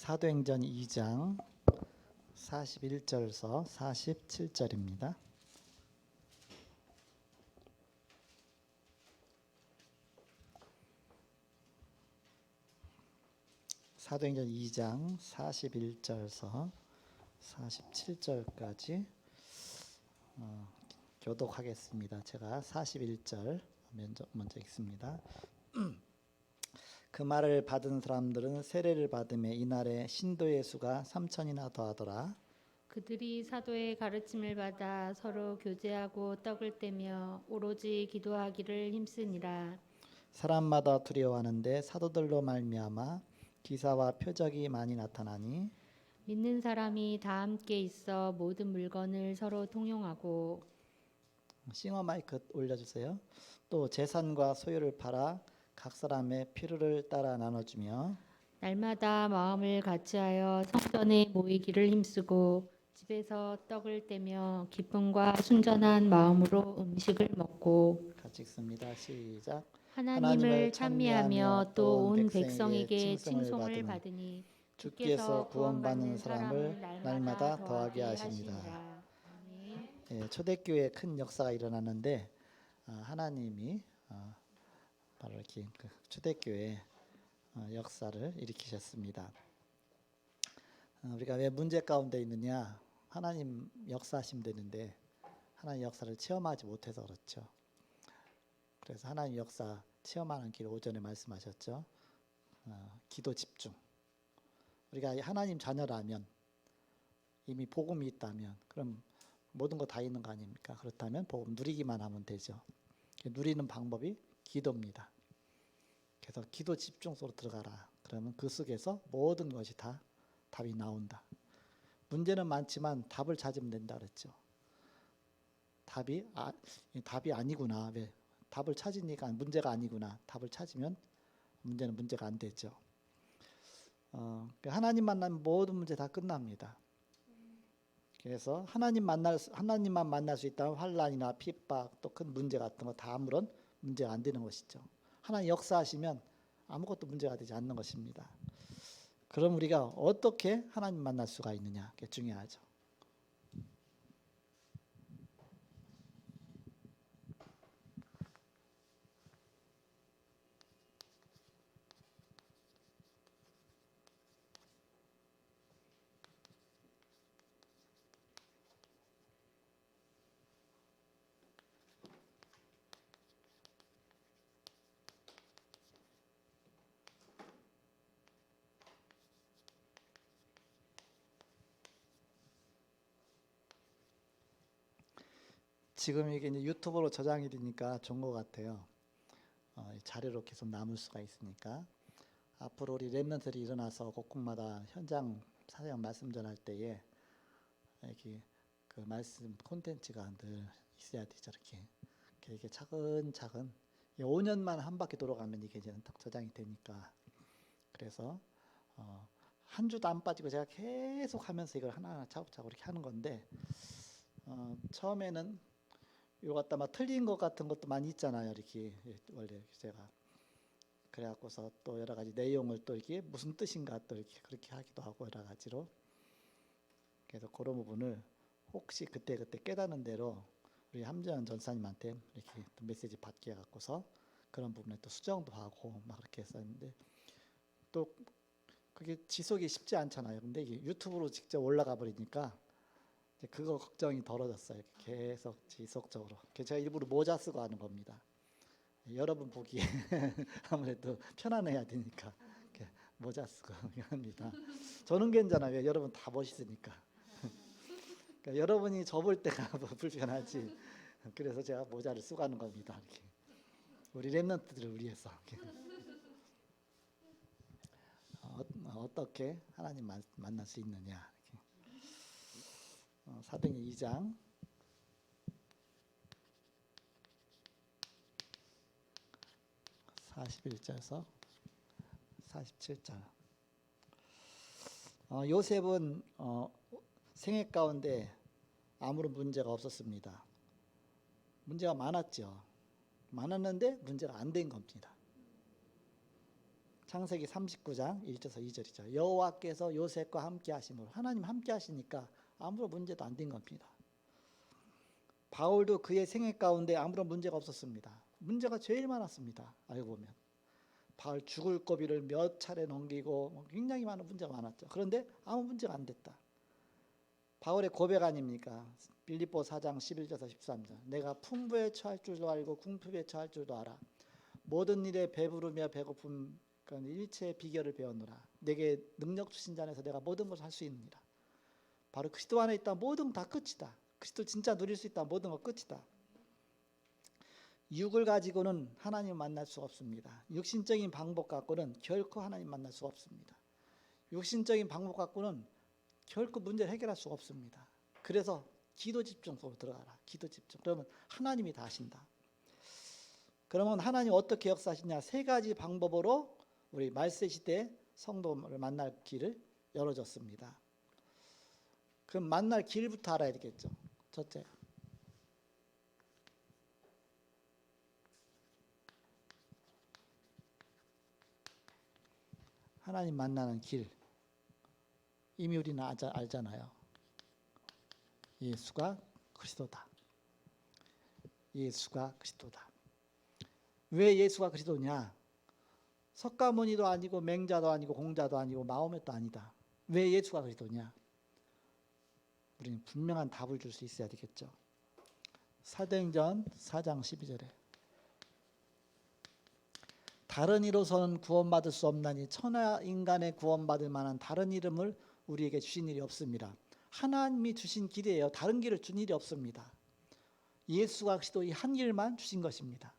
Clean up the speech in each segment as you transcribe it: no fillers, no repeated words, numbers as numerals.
사도행전 2장 41절서 47절입니다. 사도행전 2장 41절서 47절까지 교독하겠습니다. 제가 41절 먼저 읽습니다. 그 말을 받은 사람들은 세례를 받음에 이날에 신도의 수가 3천이나 더하더라. 그들이 사도의 가르침을 받아 서로 교제하고 떡을 떼며 오로지 기도하기를 힘쓰니라. 사람마다 두려워하는데 사도들로 말미암아 기사와 표적이 많이 나타나니 믿는 사람이 다 함께 있어 모든 물건을 서로 통용하고 싱어 마이크 올려주세요. 또 재산과 소유를 팔아 각 사람의 필요를 따라 나눠주며 날마다 마음을 같이하여 성전에 모이기를 힘쓰고 집에서 떡을 떼며 기쁨과 순전한 마음으로 음식을 먹고 같이 읽습니다. 시작. 하나님을 찬미하며 또 온 백성에게 칭송을 받으니 주께서 주께서 구원받는 구원받는 사람을 사람을 날마다 더하게 더하게 하십니다. 하시니라. 아멘. 초대교회에 큰 역사가 일어났는데 하나님이 바로 이렇게 그 초대교회 역사를 일으키셨습니다. 우리가 왜 문제 가운데 있느냐? 하나님 역사하시면 되는데 하나님 역사를 체험하지 못해서 그렇죠. 그래서 하나님 역사 체험하는 길 오전에 말씀하셨죠. 기도 집중. 우리가 하나님 자녀라면 이미 복음이 있다면 그럼 모든 거 다 있는 거 아닙니까? 그렇다면 복음 누리기만 하면 되죠. 누리는 방법이 기도입니다. 그래서 기도 집중 속으로 들어가라. 그러면 그 속에서 모든 것이 다 답이 나온다. 문제는 많지만 답을 찾으면 된다 그랬죠. 답이 아니구나. 왜? 답을 찾으니까 문제가 아니구나. 답을 찾으면 문제는 문제가 안 되죠. 하나님 만나면 모든 문제 다 끝납니다. 그래서 하나님만 만날 수 있다면 환난이나 핍박 또 큰 문제 같은 거 다 아무런 문제가 안 되는 것이죠. 하나님 역사하시면 아무것도 문제가 되지 않는 것입니다. 그럼 우리가 어떻게 하나님 만날 수가 있느냐? 그게 중요하죠. 지금 이게 이제 유튜브로 저장이 되니까 좋은 것 같아요. 자료로 계속 남을 수가 있으니까 앞으로 우리 렘넌트들이 일어나서 곳곳마다 현장 사장 말씀 전할 때에 이렇게 그 말씀 콘텐츠가 늘 있어야 되죠. 이렇게 차근차근 5년만 한 바퀴 돌아가면 이게 이제 딱 저장이 되니까 그래서 한 주도 안 빠지고 제가 계속 하면서 이걸 하나하나 차곡차곡 이렇게 하는 건데 처음에는 요 갖다 막 틀린 것 같은 것도 많이 있잖아요. 이렇게 원래 제가 그래갖고서 또 여러 가지 내용을 또 이렇게 무슨 뜻인가 또 이렇게 그렇게 하기도 하고 여러 가지로 그래서 그런 부분을 혹시 그때 깨닫는 대로 우리 함재현 전사님한테 이렇게 메시지 받게 해갖고서 그런 부분에 또 수정도 하고 막 그렇게 했었는데 또 그게 지속이 쉽지 않잖아요. 근데 이게 유튜브로 직접 올라가 버리니까 그거 걱정이 덜어졌어요. 계속 지속적으로. 제가 일부러 모자 쓰고 하는 겁니다. 여러분 보기에 아무래도 편안해야 되니까 모자 쓰고 합니다. 저는 괜찮아요. 여러분 다 멋있으니까. 그러니까 여러분이 저 볼 때가 불편하지. 그래서 제가 모자를 쓰고 하는 겁니다. 이렇게. 우리 렘넌트들을 위해서. 어떻게 하나님 만날 수 있느냐. 사도행전 2장 41절에서 47절. 요셉은 생애 가운데 아무런 문제가 없었습니다. 문제가 많았죠. 많았는데 문제가 안 된 겁니다. 창세기 39장 1절에서 2절이죠. 여호와께서 요셉과 함께 하심으로 하나님 함께 하시니까 아무런 문제도 안 된 겁니다. 바울도 그의 생애 가운데 아무런 문제가 없었습니다. 문제가 제일 많았습니다. 알고 보면 바울 죽을 고비를 몇 차례 넘기고 굉장히 많은 문제가 많았죠. 그런데 아무 문제가 안 됐다. 바울의 고백 아닙니까? 빌립보 4장 11절에서 13절. 내가 풍부에 처할 줄도 알고 궁핍에 처할 줄도 알아. 모든 일에 배부르며 배고픔 일체의 비결을 배웠노라. 내게 능력 주신 자 안에서 내가 모든 것을 할 수 있느니라. 바로 그리스도 안에 있다 모든 다 끝이다. 그리스도 진짜 누릴 수 있다 모든 것 끝이다. 육을 가지고는 하나님을 만날 수 없습니다. 육신적인 방법 갖고는 결코 하나님 만날 수 없습니다. 육신적인 방법 갖고는 결코 문제를 해결할 수 없습니다. 그래서 기도 집중 속으로 들어가라. 기도 집중. 그러면 하나님이 다 하신다. 그러면 하나님 어떻게 역사하시냐? 세 가지 방법으로 우리 말세 시대 성도를 만날 길을 열어줬습니다. 그럼 만날 길부터 알아야 되겠죠. 첫째, 하나님 만나는 길. 이미 우리는 알잖아요. 예수가 그리스도다. 예수가 그리스도다. 왜 예수가 그리스도냐? 석가모니도 아니고 맹자도 아니고 공자도 아니고 마호멧도 아니다. 왜 예수가 그리스도냐? 우리는 분명한 답을 줄 수 있어야 되겠죠. 사도행전 4장 12절에 다른 이로서는 구원받을 수 없나니 천하 인간의 구원받을 만한 다른 이름을 우리에게 주신 일이 없습니다. 하나님이 주신 길이에요. 다른 길을 준 일이 없습니다. 예수가 그리스도 이 한 길만 주신 것입니다.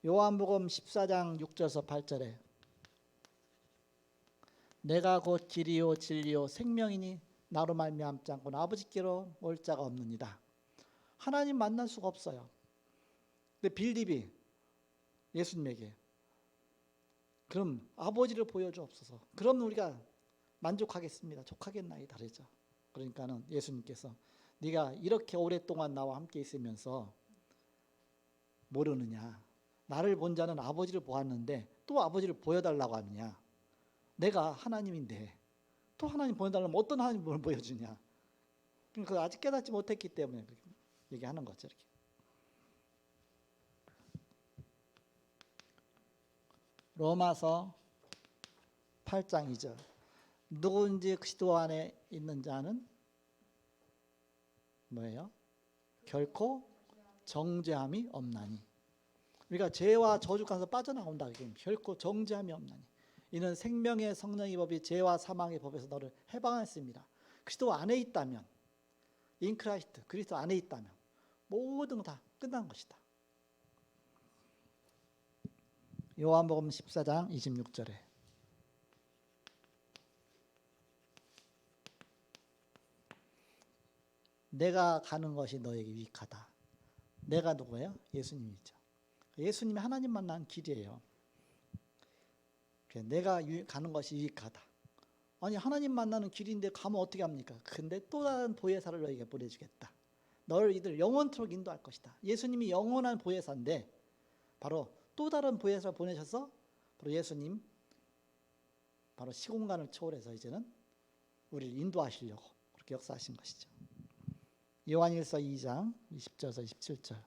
요한복음 14장 6절에서 8절에 내가 곧 길이요 진리요 생명이니 나로 말미암지 않고는 아버지께로 올 자가 없느니라. 하나님 만날 수가 없어요. 근데 빌립이 예수님에게 그럼 아버지를 보여주옵소서. 그럼 우리가 만족하겠습니다. 족하겠나이다 그러죠. 그러니까는 예수님께서 네가 이렇게 오랫동안 나와 함께 있으면서 모르느냐? 나를 본 자는 아버지를 보았는데 또 아버지를 보여달라고 하느냐? 내가 하나님인데 또 하나님 보여달라면 어떤 하나님을 보여주냐? 그러니까 아직 깨닫지 못했기 때문에 그렇게 얘기하는 거죠. 이렇게. 로마서 8장 2절 누구든지 그리스도 안에 있는 자는 뭐예요? 결코 정죄함이 없나니. 우리가 죄와 저주 가운데서 빠져나온다. 결코 정죄함이 없나니. 이는 생명의 성령의 법이 죄와 사망의 법에서 너를 해방했습니다. 그리스도 안에 있다면 인 크라이스트 그리스도 안에 있다면 모든 거 다 끝난 것이다. 요한복음 14장 26절에 내가 가는 것이 너에게 유익하다. 내가 누구예요? 예수님이죠. 예수님이 하나님 만난 길이에요. 내가 가는 것이 유익하다. 아니 하나님 만나는 길인데 가면 어떻게 합니까? 근데 또 다른 보혜사를 너에게 보내주겠다. 너를 이들 영원토록 인도할 것이다. 예수님이 영원한 보혜사인데 바로 또 다른 보혜사를 보내셔서 바로 예수님 바로 시공간을 초월해서 이제는 우리를 인도하시려고 그렇게 역사하신 것이죠. 요한일서 2장 20절에서 27절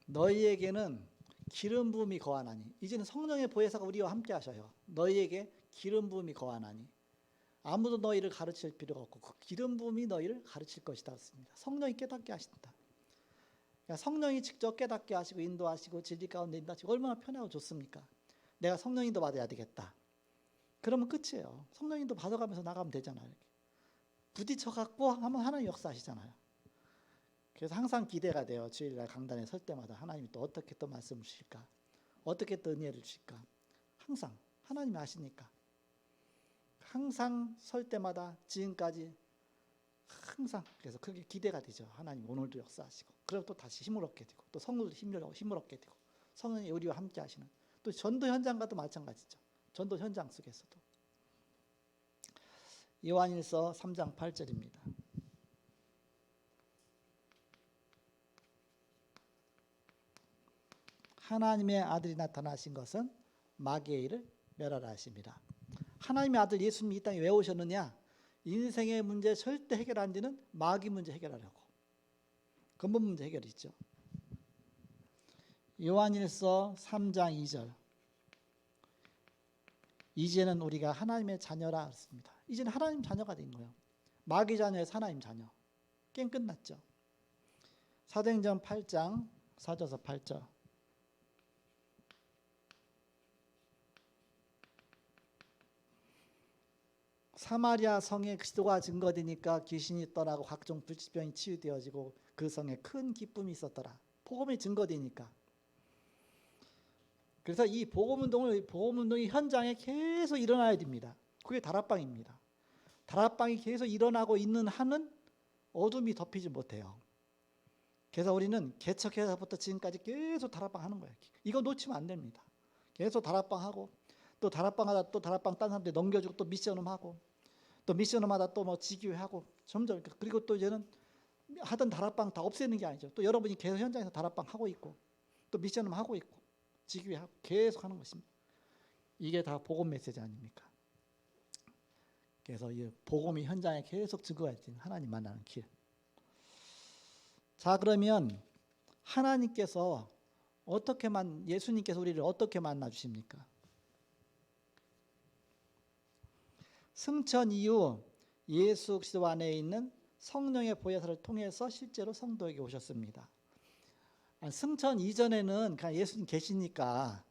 너희에게는 기름 부음이 거하나니 이제는 성령의 보혜사가 우리와 함께 하셔요. 너희에게 기름 부음이 거하나니 아무도 너희를 가르칠 필요가 없고 그 기름 부음이 너희를 가르칠 것이다 했습니다. 성령이 깨닫게 하신다. 그러니까 성령이 직접 깨닫게 하시고 인도하시고 진리 가운데 인도하시고 얼마나 편하고 좋습니까? 내가 성령 인도 받아야 되겠다. 그러면 끝이에요. 성령 인도 받아가면서 나가면 되잖아요. 이렇게. 부딪혀갖고 하면 하나님 역사하시잖아요. 그래서 항상 기대가 돼요. 주일날 강단에 설 때마다 하나님이 또 어떻게 또 말씀을 주실까? 어떻게 또 은혜를 주실까? 항상 하나님이 아시니까. 항상 설 때마다 지금까지 항상 그래서 그게 기대가 되죠. 하나님 오늘도 역사하시고 그럼 또 다시 힘을 얻게 되고 또 성도들 힘을 얻게 되고 성령이 우리와 함께 하시는 또 전도 현장과도 마찬가지죠. 전도 현장 속에서도 요한일서 3장 8절입니다. 하나님의 아들이 나타나신 것은 마귀의 일을 멸하라 하십니다. 하나님의 아들 예수님이 이 땅에 왜 오셨느냐? 인생의 문제 절대 해결 안 되는 마귀 문제 해결하려고. 근본 문제 해결이죠. 요한일서 3장 2절. 이제는 우리가 하나님의 자녀라 했습니다. 이제는 하나님 자녀가 된 거예요. 마귀 자녀에서 하나님 자녀. 게임 끝났죠. 사도행전 8장 4절에서 8절. 사마리아 성에 그리스도가 증거되니까 귀신이 떠나고 각종 불치병이 치유되어지고 그 성에 큰 기쁨이 있었더라. 복음이 증거되니까. 그래서 이 복음 운동이 현장에 계속 일어나야 됩니다. 그게 다락방입니다. 다락방이 계속 일어나고 있는 한은 어둠이 덮이지 못해요. 그래서 우리는 개척해서부터 지금까지 계속 다락방 하는 거예요. 이거 놓치면 안 됩니다. 계속 다락방 하고 또 다락방 하다 또 다락방 딴 사람들 넘겨주고 또 미션홈 하고 또 미션홈하다 또 뭐 지교회하고 점점 그리고 또 이제는 하던 다락방 다 없애는 게 아니죠. 또 여러분이 계속 현장에서 다락방 하고 있고 또 미션홈 하고 있고 지교회하고 계속 하는 것입니다. 이게 다 복음 메시지 아닙니까? 그래서 이 복음이 현장에 계속 증거가 되는 하나님 만나는 길. 자, 그러면 하나님께서 예수님께서 우리를 어떻게 만나 주십니까? 승천 이후 예수 그리스도 안에 있는 성령의 보혜사를 통해서 실제로 성도에게 오셨습니다. 승천 이전에는 그냥 예수님 계시니까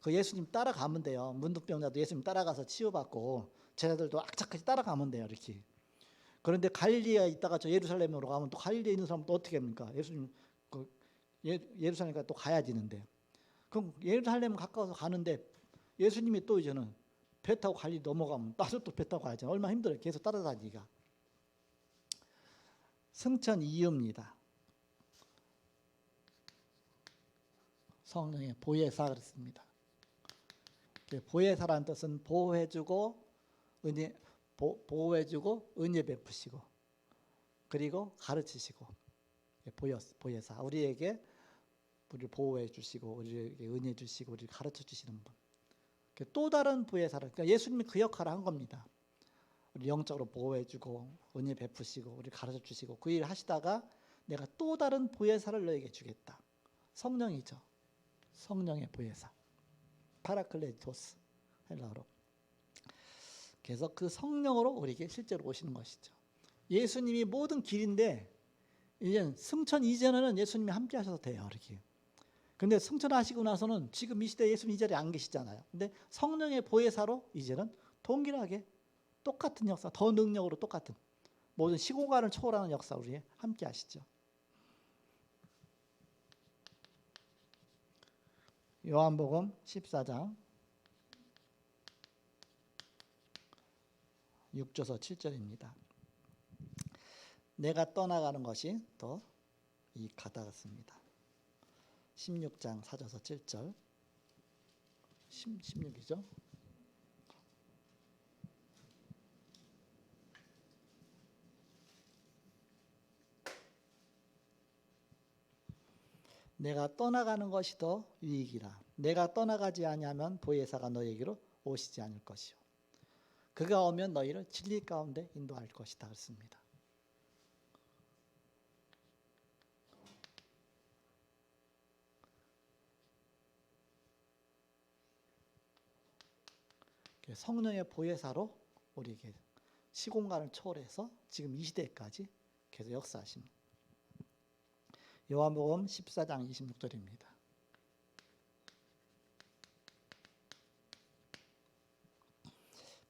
그 예수님 따라가면 돼요. 문둥병자도 예수님 따라가서 치유받고 제자들도 악착같이 따라가면 돼요. 이렇게. 그런데 갈릴리에 있다가 저 예루살렘으로 가면 또 갈릴리에 있는 사람은 또 어떻게 합니까? 예수님 예루살렘까지 또 가야 되는데 그럼 예루살렘 가까워서 가는데 예수님이 또 이제는 배 타고 갈릴리 넘어가면 나도 또 배 타고 가야죠. 얼마나 힘들어요. 계속 따라다니기가. 승천 이유입니다. 성령의 보혜사 그랬습니다. 보혜사라는 뜻은 보호해주고 은혜 베푸시고 그리고 가르치시고 보혜사 우리에게 우리를 보호해 주시고 우리에게 은혜 주시고 우리를 가르쳐 주시는 분. 또 다른 보혜사를 그러니까 예수님이 그 역할을 한 겁니다. 우리 영적으로 보호해 주고 은혜 베푸시고 우리를 가르쳐 주시고 그 일을 하시다가 내가 또 다른 보혜사를 너에게 주겠다. 성령이죠. 성령의 보혜사. 파라클레토스 헬라어로. 그래서 그 성령으로 우리에게 실제로 오시는 것이죠. 예수님이 모든 길인데 이제 승천 이전에는 예수님이 함께 하셔도 돼요. 이렇게. 근데 승천하시고 나서는 지금 이 시대에 예수님 이 자리에 안 계시잖아요. 근데 성령의 보혜사로 이제는 동일하게 똑같은 역사, 더 능력으로 똑같은 모든 시공간을 초월하는 역사 우리 함께 하시죠. 요한복음 14장 6절에서 7절입니다. 내가 떠나가는 것이 더 이 가다같습니다. 16장 4절에서 7절 16이죠. 내가 떠나가는 것이 더 유익이라. 내가 떠나가지 아니하면 보혜사가 너에게로 오시지 않을 것이요. 그가 오면 너희를 진리 가운데 인도할 것이다 그랬습니다. 성령의 보혜사로 우리에게 시공간을 초월해서 지금 이 시대까지 계속 역사하십니다. 요한복음 14장 26절입니다.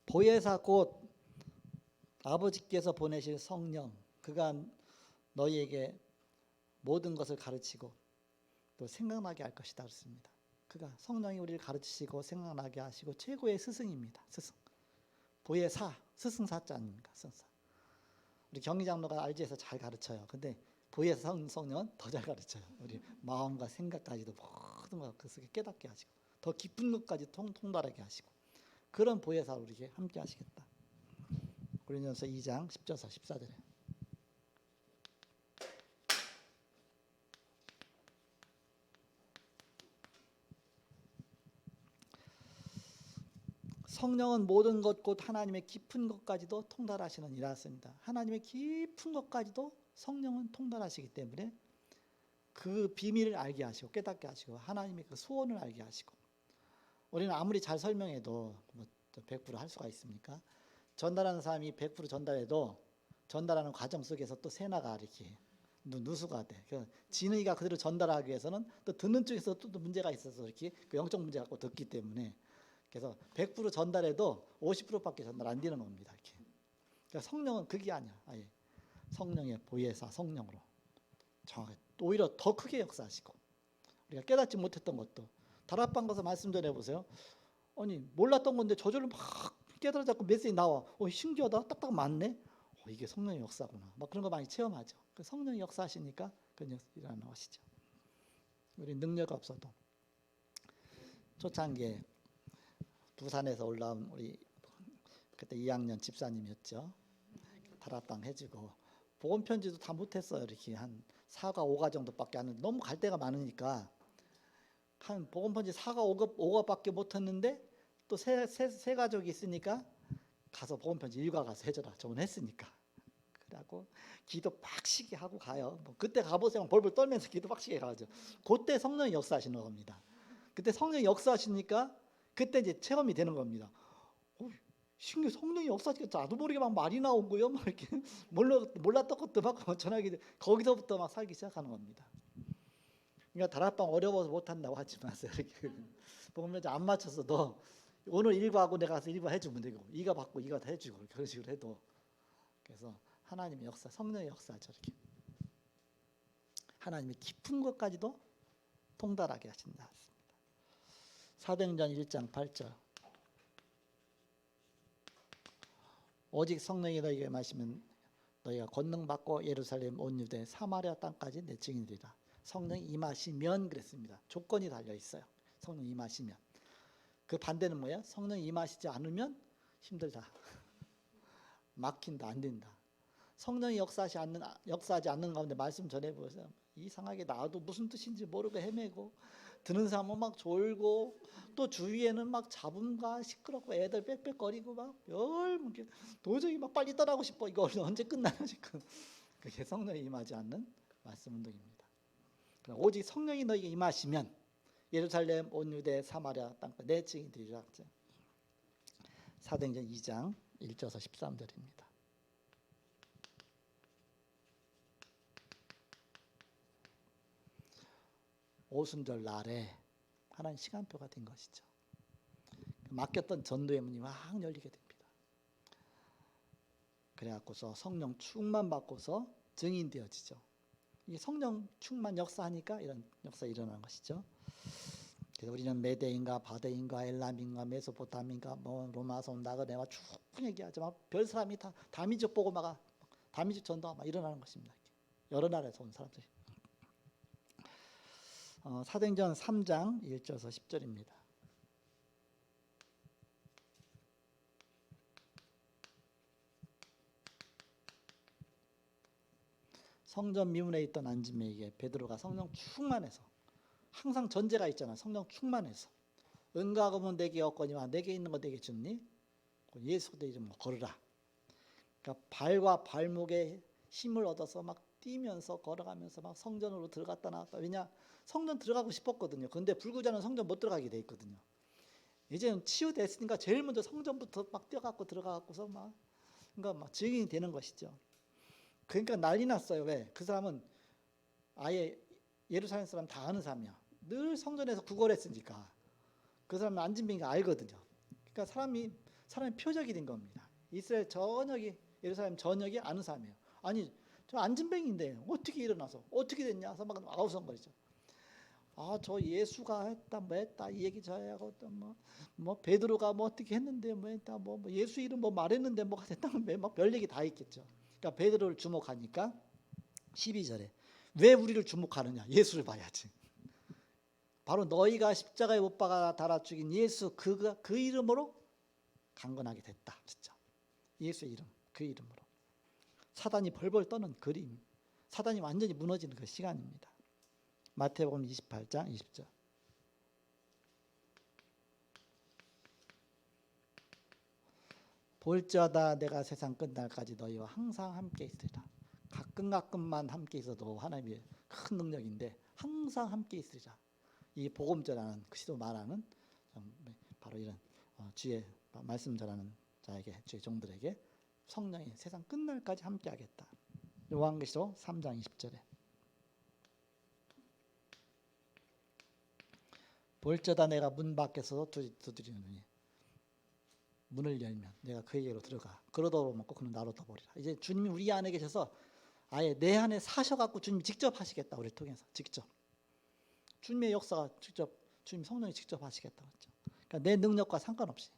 보혜사 곧 아버지께서 보내실 성령 그가 너희에게 모든 것을 가르치고 또 생각나게 할 것이다 그랬습니다. 그가 성령이 우리를 가르치시고 생각나게 하시고 최고의 스승입니다. 스승. 보혜사, 스승사자 아닙니까? 스승사. 우리 경희장로가 RG에서 잘 가르쳐요. 근데 보혜사 성령은 더 잘 가르쳐요. 우리 마음과 생각까지도 모든 걸 그 속에 깨닫게 하시고 더 깊은 것까지 통달하게 하시고 그런 보혜사 우리에게 함께 하시겠다. 고린도전서 2장 10절에서 14절에 성령은 모든 것 곧 하나님의 깊은 것까지도 통달하시는 이라습니다. 하나님의 깊은 것까지도 성령은 통달하시기 때문에 그 비밀을 알게 하시고 깨닫게 하시고 하나님의 그 소원을 알게 하시고, 우리는 아무리 잘 설명해도 뭐 100%할 수가 있습니까? 전달하는 사람이 100% 전달해도 전달하는 과정 속에서 또 세나가 이렇게 누수가 돼. 진의가 그대로 전달하기 위해서는 또 듣는 쪽에서 또 문제가 있어서 이렇게 그 영적 문제 갖고 듣기 때문에, 그래서 100% 전달해도 50%밖에 전달 안 되는 겁니다. 이렇게. 그러니까 성령은 그게 아니야. 아예 성령의 보혜사 성령으로 정확하게 오히려 더 크게 역사하시고, 우리가 깨닫지 못했던 것도 다락방 가서 말씀 전해 보세요. 아니 몰랐던 건데 저절로 막 깨달아잡고 메시지 나와. 신기하다. 딱딱 맞네. 이게 성령의 역사구나. 막 그런 거 많이 체험하죠. 성령이 역사하시니까 그런 일어나는 것이죠. 우리 능력 없어도 초창기에 부산에서 올라온 우리 그때 2학년 집사님이었죠. 다락방 해주고 복음 편지도 다 못했어요. 이렇게 한 4가 5가 정도밖에 안 했는데 너무 갈 데가 많으니까 한 복음 편지 4가 5가밖에 못했는데 또 세 가족이 있으니까 가서 복음 편지 1가 가서 해줘라. 저번 했으니까. 그래갖고 기도 빡시게 하고 가요. 뭐 그때 가보세요. 벌벌 떨면서 기도 빡시게 가죠. 그때 성령이 역사하시는 겁니다. 그때 성령이 역사하시니까 그때 이제 체험이 되는 겁니다. 신기 성령이 역사하시니까 나도 모르게 막 말이 나오고요. 막 이렇게 몰랐던 것도 막 전하게 거기서부터 막 살기 시작하는 겁니다. 그러니까 다락방 어려워서 못한다고 하지 마세요. 이렇게 보면 안 맞춰서 너 오늘 1과 하고 내가 가서 1과 해주면 되고 2가 받고 2가 다 해주고 그런 식으로 해도, 그래서 하나님의 역사, 성령의 역사죠. 이렇게 하나님의 깊은 것까지도 통달하게 하신다. 사도행전 1장 8절. 오직 성령이 너희에게 마시면 너희가 권능 받고 예루살렘 온 유대 사마리아 땅까지 내 증인이리라. 성령이 임하시면 그랬습니다. 조건이 달려 있어요. 성령 임하시면. 그 반대는 뭐야? 성령 임하시지 않으면 힘들다. 막힌다. 안 된다. 성령이 역사하지 않는 가운데 말씀 전해보세요. 이상하게 나도 무슨 뜻인지 모르고 헤매고, 듣는 사람은 막 졸고, 또 주위에는 막 잡음과 시끄럽고 애들 빽빽거리고 막 도저히 막 빨리 떠나고 싶어. 이거 언제 끝나나 지금. 그게 성령이 임하지 않는 말씀 운동입니다. 오직 성령이 너희에게 임하시면 예루살렘 온 유대 사마리아 땅까지 내 증인이 되리라. 사도행전 2장 1절에서 13절입니다. 오순절 날에 하나님 시간표가 된 것이죠. 맡겼던 전도의 문이 막 열리게 됩니다. 그래갖고서 성령 충만 받고서 증인 되어지죠. 이 성령 충만 역사하니까 이런 역사 일어나는 것이죠. 그래서 우리는 메대인가 바데인가 엘람인가 메소포타민가 뭐 로마서 나그네와 쭉 얘기하죠. 막 별 사람이 다 다민족 보고 막 다민족 전도가 막 일어나는 것입니다. 여러 나라에서 온 사람들이. 사도행전 3장 1절에서 10절입니다. 성전 미문에 있던 안지메에게 베드로가 성령 충만해서, 항상 전제가 있잖아. 성령 충만해서 은과 금은 내게 없거니와 내게 있는 거 내게 줬니? 예수 그리스도 이름으로 걸으라. 그러니까 발과 발목에 힘을 얻어서 막 뛰면서 걸어가면서 막 성전으로 들어갔다 나왔다. 왜냐? 성전 들어가고 싶었거든요. 근데 불구자는 성전 못 들어가게 돼 있거든요. 이제는 치유됐으니까 제일 먼저 성전부터 막 뛰어갖고 들어가갖고서 그러니까 막 증인이 되는 것이죠. 그러니까 난리 났어요. 왜? 그 사람은 아예 예루살렘 사람 다 아는 사람이야. 늘 성전에서 구걸했으니까 그 사람은 안진뱅이가 알거든요. 그러니까 사람이 표적이 된 겁니다. 이스라엘 전역이, 예루살렘 전역이 아는 사람이에요. 아니 저 안진뱅이인데 어떻게 일어나서 어떻게 됐냐 해서 막 아우성거리죠. 저 예수가 했다 뭐 했다 이 얘기 저야 하고 또 뭐 베드로가 뭐 어떻게 했는데 뭐 했다 뭐 예수 이름 뭐 말했는데 뭐가 됐다 막 별 얘기 다 있겠죠. 그러니까 베드로를 주목하니까 12절에 왜 우리를 주목하느냐? 예수를 봐야지. 바로 너희가 십자가에 못 박아 달아 죽인 예수 그 이름으로 강건하게 됐다. 진짜 예수의 이름, 그 이름으로 사단이 벌벌 떠는 그림, 사단이 완전히 무너지는 그 시간입니다. 마태복음 28장 20절. 볼지어다 내가 세상 끝날까지 너희와 항상 함께 있으리라. 가끔가끔만 함께 있어도 하나님의 큰 능력인데 항상 함께 있으리라. 이 복음 전하는 그리스도 말하는 바로 이런 주의 말씀 전하는 자에게, 주의 종들에게 성령이 세상 끝날까지 함께하겠다. 요한계시록 3장 20절에 볼지어다 내가 문 밖에서 두드리노니 문을 열면 내가 그에게로 들어가 그러도록 먹고 그는 나로 더버리라. 이제 주님이 우리 안에 계셔서 아예 내 안에 사셔갖고 주님이 직접 하시겠다. 우리를 통해서 직접 주님의 역사가 직접 주님 성령이 직접 하시겠다. 그렇죠? 그러니까 내 능력과 상관없이,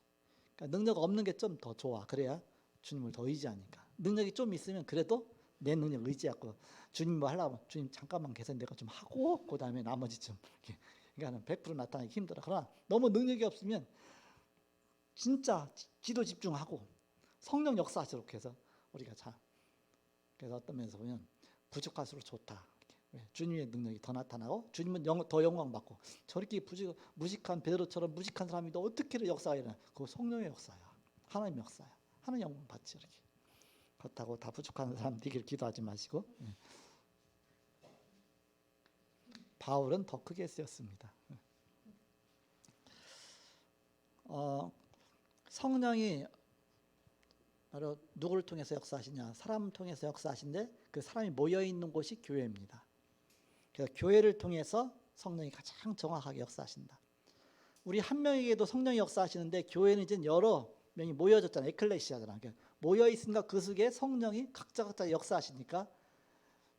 그러니까 능력 없는 게 좀 더 좋아. 그래야 주님을 더 의지하니까. 능력이 좀 있으면 그래도 내 능력 의지하고 주님 뭐 하려면 주님 잠깐만 계속 내가 좀 하고 그 다음에 나머지 좀 이렇게. 그러니까 100% 나타나기 힘들어. 그러나 너무 능력이 없으면 진짜 기도 집중하고 성령 역사하도록 해서 우리가 참, 그래서 어떤 면에서 보면 부족할수록 좋다. 주님의 능력이 더 나타나고 주님은 더 영광 받고 저렇게 무식한 베드로처럼 무식한 사람이 또 어떻게 역사가 일어나? 그거 성령의 역사야. 하나님의 역사야. 하나님 영광 받지. 이렇게. 그렇다고 다 부족한 사람 되기를 기도하지 마시고. 바울은 더 크게 쓰였습니다. 성령이 바로 누구를 통해서 역사하시냐? 사람을 통해서 역사하신데 그 사람이 모여 있는 곳이 교회입니다. 그래서 교회를 통해서 성령이 가장 정확하게 역사하신다. 우리 한 명에게도 성령이 역사하시는데 교회는 이제 여러 명이 모여졌잖아요. 에클레시아잖아. 그러니까 모여 있으니까 그 속에 성령이 각자 역사하시니까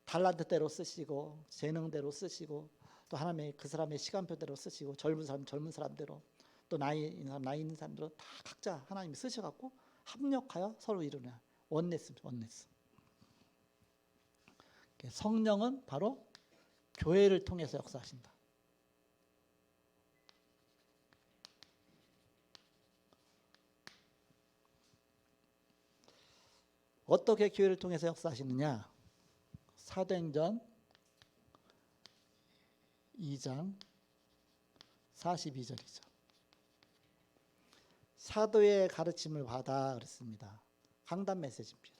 달란트대로 쓰시고 재능대로 쓰시고 또 하나님의 그 사람의 시간표대로 쓰시고 젊은 사람대로 또 나이 있는 사람대로 다 각자 하나님이 쓰셔갖고 합력하여 서로 이루는 원네스. 성령은 바로 교회를 통해서 역사하신다. 어떻게 교회를 통해서 역사하시느냐? 사도행전 2장 42절이죠. 사도의 가르침을 받아 그랬습니다. 강단 메시지입니다.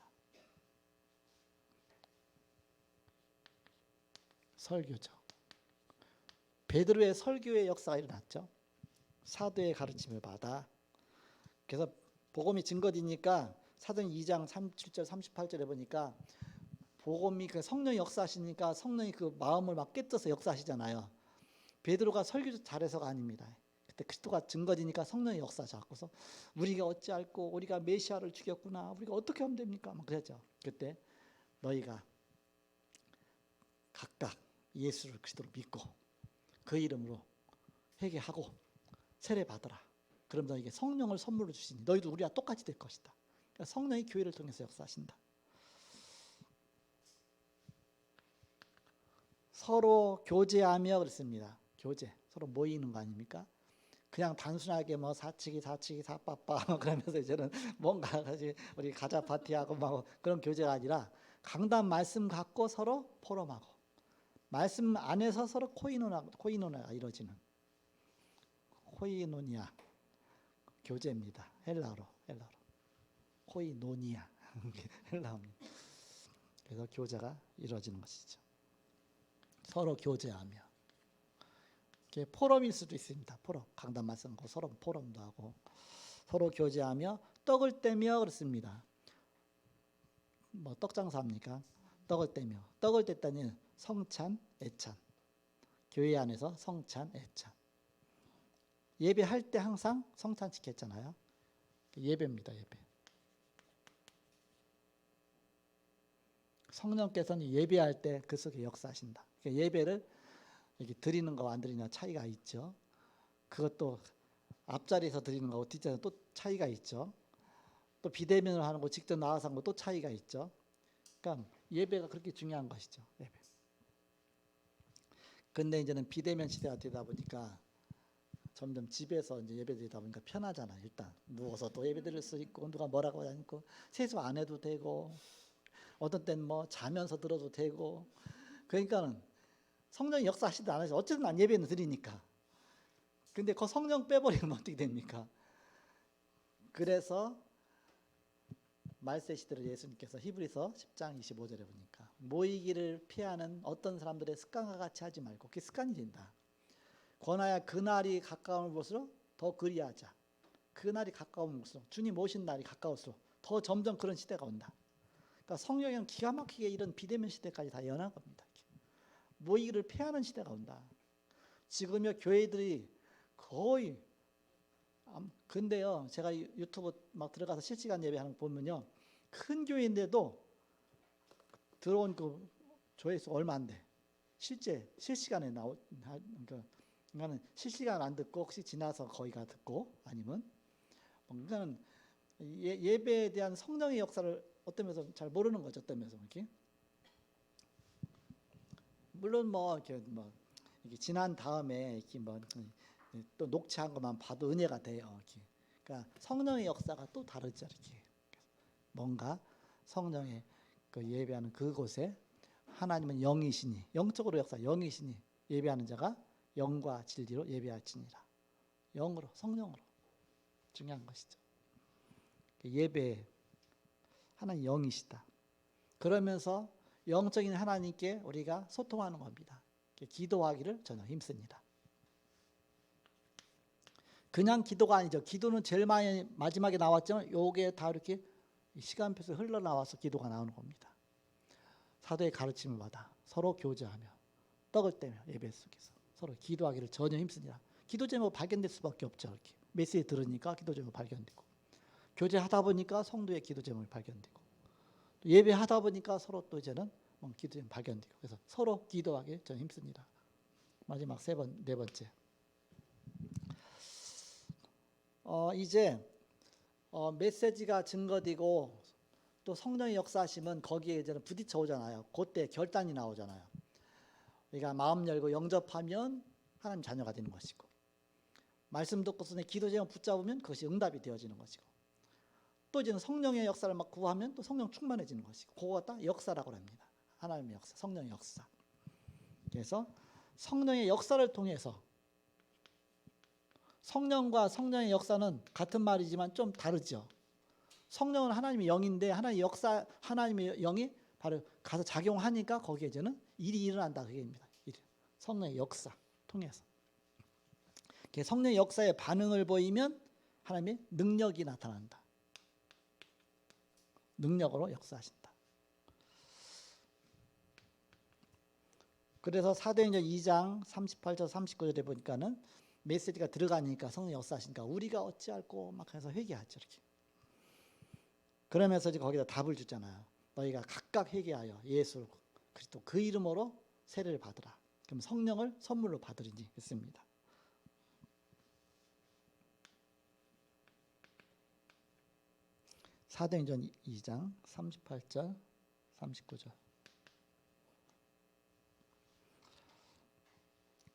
설교죠. 베드로의 설교의 역사가 일어났죠. 사도의 가르침을 받아. 그래서 복음이 증거되니까 사도행 2장 37절 38절에 보니까 복음이 그 성령이 역사하시니까 성령이 그 마음을 막 깨뜨려서 역사하시잖아요. 베드로가 설교 잘해서가 아닙니다. 그때 그리스도가 증거되니까 성령의 역사하셔서 우리가 어찌할꼬 우리가 메시아를 죽였구나 우리가 어떻게 하면 됩니까? 막 그랬죠. 그때 너희가 각각 예수를 그리스도로 믿고 그 이름으로 회개하고 세례 받으라. 그럼 너에게 성령을 선물로 주시니 너희도 우리와 똑같이 될 것이다. 그러니까 성령이 교회를 통해서 역사하신다. 서로 교제하며 그랬습니다. 교제, 서로 모이는 거 아닙니까? 그냥 단순하게 뭐 사치기 사빠빠 그러면서 이제는 뭔가 우리 가자 파티하고 막 그런 교제가 아니라 강단 말씀 갖고 서로 포럼하고 말씀 안에서 서로 코이노니아가 이루어지는 코이노니아 교제입니다. 헬라어로 코이노니아 헬라어입니다. 그래서 교제가 이루어지는 것이죠. 서로 교제하며 이게 포럼일 수도 있습니다. 포럼 강단 말씀하고 서로 포럼도 하고 서로 교제하며 떡을 떼며 그렇습니다. 뭐 떡장사합니까? 떡을 떼며 떡을 뗐다니 성찬, 애찬 교회 안에서 성찬, 애찬 예배할 때 항상 성찬 지켰잖아요. 예배입니다. 예배. 성령께서는 예배할 때 그 속에 역사하신다. 그러니까 예배를 이렇게 드리는 거와 안 드리는 차이가 있죠. 그것도 앞자리에서 드리는 거하고 뒷자리에서 또 차이가 있죠. 또 비대면으로 하는 거 직접 나와서 하는 거 또 차이가 있죠. 그러니까 예배가 그렇게 중요한 것이죠. 예배. 근데 이제는 비대면 시대가 되다 보니까 점점 집에서 이제 예배 드리다 보니까 편하잖아요. 일단 누워서 또 예배 드릴 수 있고 누가 뭐라고 하지 않고 세수 안 해도 되고 어떤 때는 뭐 자면서 들어도 되고 그러니까는 성령이 역사하시지 않아서 어쨌든 난 예배는 드리니까. 근데 그 성령 빼버리면 어떻게 됩니까? 그래서 말세시대를 예수님께서 히브리서 10장 25절에 보니까 모이기를 피하는 어떤 사람들의 습관과 같이 하지 말고 그게 습관이 된다. 권하여 그날이 가까운 볼수록 더 그리하자. 그날이 가까운 볼수록 주님 오신 날이 가까울수록 더 점점 그런 시대가 온다. 그러니까 성령은 기가 막히게 이런 비대면 시대까지 다 연한 겁니다. 모이기를 피하는 시대가 온다. 지금요 교회들이 거의 근데요 제가 유튜브 막 들어가서 실시간 예배하는 거 보면요 큰 교회인데도 들어온 그 조회수 얼마 안 돼. 실제 실시간에 그러니까는 실시간 안 듣고 혹시 지나서 거기가 듣고 아니면 그러니까는 예배에 대한 성령의 역사를 어떤 면에서 잘 모르는 거죠. 어떤 면에서 이렇게 물론 뭐 이렇게 지난 다음에 이렇게 뭐 또 녹취한 것만 봐도 은혜가 돼요. 이렇게. 그러니까 성령의 역사가 또 다르죠. 이렇게 뭔가 성령의 그 예배하는 그곳에 하나님은 영이시니 영적으로 역사 영이시니 예배하는 자가 영과 진리로 예배할지니라. 영으로 성령으로 중요한 것이죠. 예배 하나님 영이시다. 그러면서 영적인 하나님께 우리가 소통하는 겁니다. 기도하기를 저는 힘씁니다. 그냥 기도가 아니죠. 기도는 제일 많이 마지막에 나왔지만 요게 다 이렇게 시간표에서 흘러나와서 기도가 나오는 겁니다. 사도의 가르침을 받아 서로 교제하며 떡을 떼며 예배 속에서 서로 기도하기를 전혀 힘쓰니라. 기도 제목 발견될 수밖에 없죠. 이렇게 메시지 들으니까 기도 제목 발견되고 교제하다 보니까 성도의 기도 제목이 발견되고 또 예배하다 보니까 서로 또 이제는 기도 제목 발견되고 그래서 서로 기도하기를 전혀 힘씁니다. 마지막 네 번째. 이제 메시지가 증거되고 또 성령의 역사하심은 거기에 이제는 부딪혀 오잖아요. 그때 결단이 나오잖아요. 우리가 마음 열고 영접하면 하나님 자녀가 되는 것이고 말씀 듣고서 기도 제목 붙잡으면 그것이 응답이 되어지는 것이고 또 이제는 성령의 역사를 막 구하면 또 성령 충만해지는 것이고 그거가 다 역사라고 합니다. 하나님의 역사, 성령의 역사. 그래서 성령의 역사를 통해서 성령과 성령의 역사는 같은 말이지만 좀 다르죠. 성령은 하나님의 영인데 하나님의 역사, 하나님의 영이 바로 가서 작용하니까 거기에 이제는 일이 일어난다 그게입니다. 성령의 역사 통해서. 성령의 역사에 반응을 보이면 하나님의 능력이 나타난다. 능력으로 역사하신다. 그래서 사도행전 2장 38절 39절에 보니까는 메시지가 들어가니까 성령 역사하시니까 우리가 어찌할꼬 막 해서 회개하죠. 이렇게. 그러면서 이제 거기다 답을 주잖아요. 너희가 각각 회개하여 예수 그리스도 그 이름으로 세례를 받으라. 그럼 성령을 선물로 받으리니 했습니다. 사도행전 2장 38절 39절.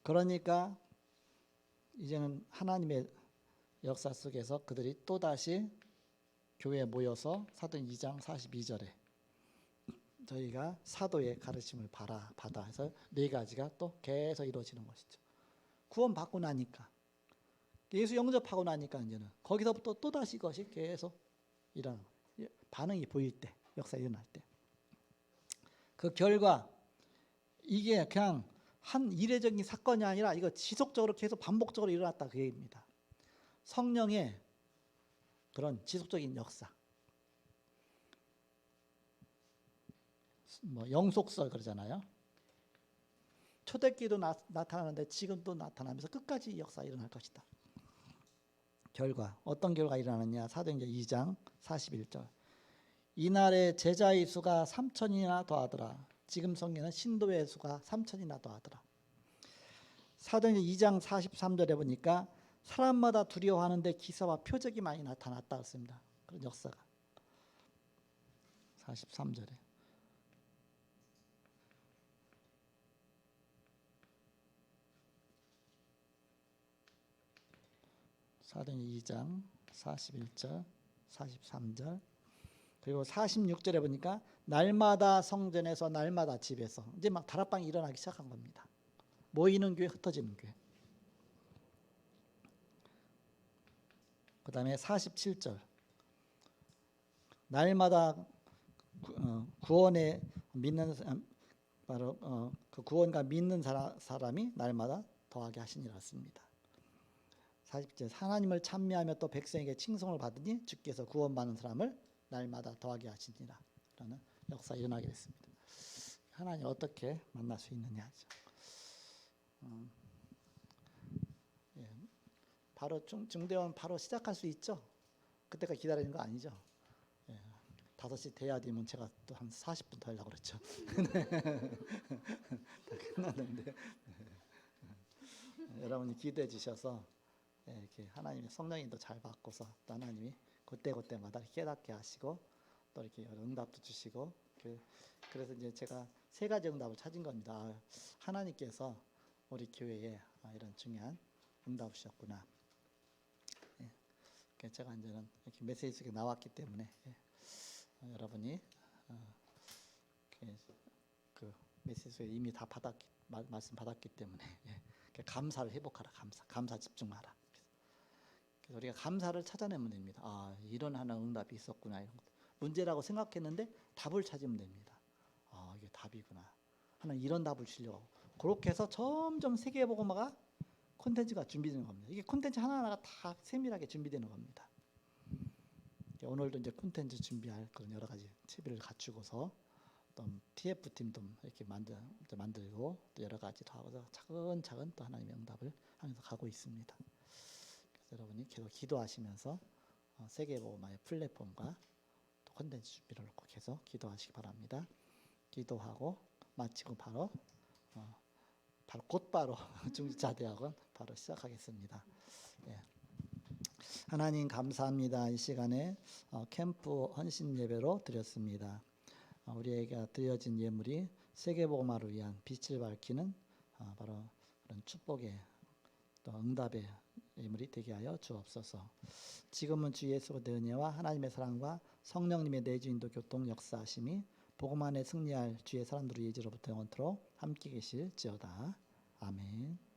그러니까 이제는 하나님의 역사 속에서 그들이 또다시 교회에 모여서 사도행 2장 42절에 저희가 사도의 가르침을 받아 해서 네 가지가 또 계속 이루어지는 것이죠. 구원 받고 나니까 예수 영접하고 나니까 이제는 거기서부터 또다시 이것이 계속 일어나는 반응이 보일 때 역사 일어날 때 그 결과 이게 그냥 한 이례적인 사건이 아니라 이거 지속적으로 계속 반복적으로 일어났다 그 얘기입니다. 성령의 그런 지속적인 역사. 영속설 그러잖아요. 초대기도 나타나는데 지금도 나타나면서 끝까지 이 역사가 일어날 것이다. 결과 어떤 결과가 일어나느냐. 사도행전 2장 41절. 이날에 제자의 수가 3,000이나 더하더라. 지금 성경에는 신도의 수가 3,000이나 더하더라. 사도행전 2장 43절에 보니까 사람마다 두려워하는데 기사와 표적이 많이 나타났다 했습니다. 그런 역사가 43절에 사도행전 2장 41절 43절 그리고 46절에 보니까 날마다 성전에서 날마다 집에서 이제 막 다락방이 일어나기 시작한 겁니다. 모이는 교회 흩어지는 교회. 그 다음에 47절 날마다 구원에 믿는 바로 그 구원과 믿는 사람이 날마다 더하게 하시니라 씁니다. 40절 하나님을 찬미하며 또 백성에게 칭송을 받으니 주께서 구원받는 사람을 날마다 더하게 하시니라 라는 역사가 일어나게 됐습니다. 하나님 어떻게 만날 수 있느냐죠. 예. 바로 중대원 바로 시작할 수 있죠. 그때까지 기다리는 거 아니죠. 예. 5시 돼야 되면 제가 또 한 40분 더 하려고 그랬죠. 다 끝났는데 여러분이 기도해 주셔서 이렇게 하나님의 성령님도 잘 받고서 또 하나님이 그때마다 깨닫게 하시고 또 이렇게 응답도 주시고 그래서 이제 제가 3가지 응답을 찾은 겁니다. 하나님께서 우리 교회에 이런 중요한 응답을 주셨구나. 제가 이제는 이렇게 메시지 속에 나왔기 때문에 여러분이 그 메시지 속에 이미 다 말씀 받았기 때문에 감사를 회복하라. 감사 집중하라. 그래서 우리가 감사를 찾아내면 됩니다. 이런 하나 응답이 있었구나. 이런 문제라고 생각했는데 답을 찾으면 됩니다. 이게 답이구나. 하나님 이런 답을 주려고. 그렇게 해서 점점 세계복음화가 콘텐츠가 준비되는 겁니다. 이게 콘텐츠 하나하나가 다 세밀하게 준비되는 겁니다. 오늘도 이제 콘텐츠 준비할 그런 여러 가지 TV를 갖추고서 또 TF팀도 이렇게 만들고 또 여러 가지도 하고서 차근차근 또 하나님의 응답을 하면서 가고 있습니다. 그래서 여러분이 계속 기도하시면서 세계복음화의 플랫폼과 또 콘텐츠 준비를 놓고 계속 기도하시기 바랍니다. 기도하고 마치고 바로 곧바로 중지자대학원 바로 시작하겠습니다. 하나님 감사합니다. 이 시간에 캠프 헌신 예배로 드렸습니다. 우리에게 드려진 예물이 세계복음화를 위한 빛을 밝히는 바로 그런 축복의 또 응답의 예물이 되게 하여 주옵소서. 지금은 주 예수 그리스도의 은혜와 하나님의 사랑과 성령님의 내주인도 교통 역사하심이 복음 안에 승리할 주의 사람들의 예지로부터 영원토록 함께 계실지어다. 아멘.